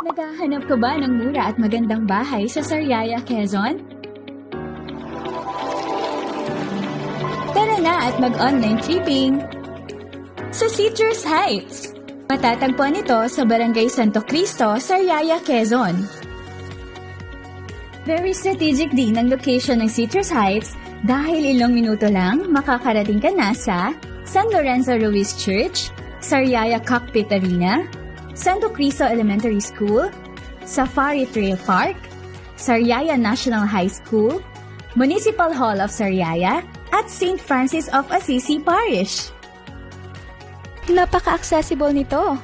Naghahanap ka ba ng mura at magandang bahay sa Sariaya, Quezon? Tara na at mag-online tripping sa Citrus Heights. Matatagpuan ito sa Barangay Santo Cristo, Sariaya, Quezon. Very strategic din ang location ng Citrus Heights dahil ilang minuto lang makakarating ka na sa San Lorenzo Ruiz Church, Sariaya Cockpit Arena, Santo Cristo Elementary School, Safari Trail Park, Sariaya National High School, Municipal Hall of Sariaya, at St. Francis of Assisi Parish. Napaka-accessible nito.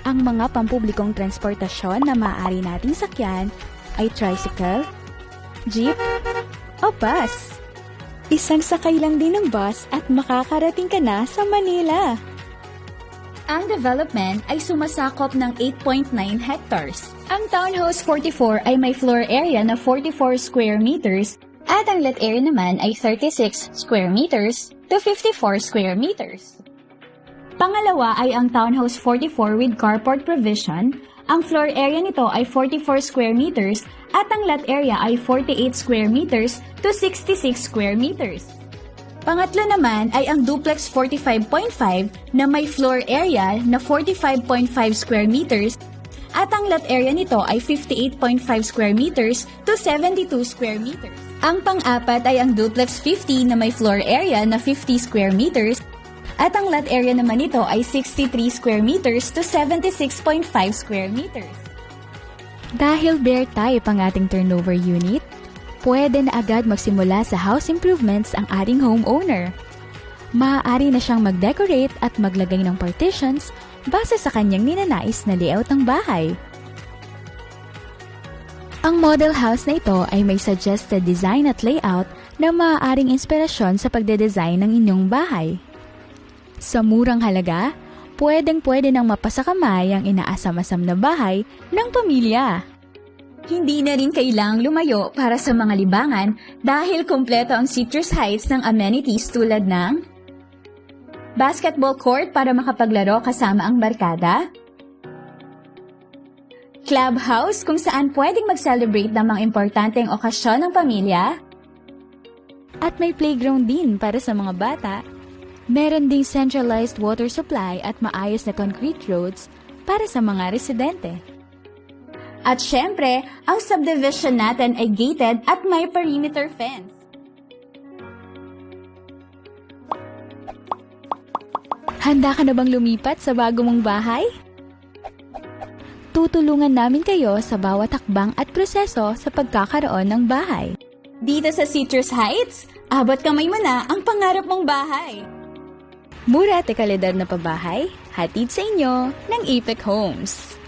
Ang mga pampublikong transportasyon na maaari nating sakyan ay tricycle, jeep, o bus. Isang sakay lang din ng bus at makakarating ka na sa Manila. Ang development ay sumasakop ng 8.9 hectares. Ang Townhouse 44 ay may floor area na 44 square meters at ang lot area naman ay 36 square meters to 54 square meters. Pangalawa ay ang Townhouse 44 with carport provision. Ang floor area nito ay 44 square meters at ang lot area ay 48 square meters to 66 square meters. Pangatlo naman ay ang Duplex 45.5 na may floor area na 45.5 square meters at ang lot area nito ay 58.5 square meters to 72 square meters. Ang pang-apat ay ang Duplex 50 na may floor area na 50 square meters at ang lot area naman nito ay 63 square meters to 76.5 square meters. Dahil bare type ang ating turnover unit, pwede na agad magsimula sa house improvements ang ating homeowner. Maaari na siyang mag-decorate at maglagay ng partitions base sa kanyang ninanais na layout ng bahay. Ang model house na ito ay may suggested design at layout na maaaring inspirasyon sa pagdedesign ng inyong bahay. Sa murang halaga, pwedeng-pwede nang mapasakamay ang inaasam-asam na bahay ng pamilya. Hindi na rin kailangang lumayo para sa mga libangan dahil kumpleto ang Citrus Heights ng amenities tulad ng basketball court para makapaglaro kasama ang barkada, clubhouse kung saan pwedeng mag-celebrate ng mga importanteng okasyon ng pamilya, at may playground din para sa mga bata. Meron ding centralized water supply at maayos na concrete roads para sa mga residente. At syempre, ang subdivision natin ay gated at may perimeter fence. Handa ka na bang lumipat sa bago mong bahay? Tutulungan namin kayo sa bawat hakbang at proseso sa pagkakaroon ng bahay. Dito sa Citrus Heights, abot kamay mo na ang pangarap mong bahay. Mura at kalidad na pabahay, hatid sa inyo ng Apex Homes.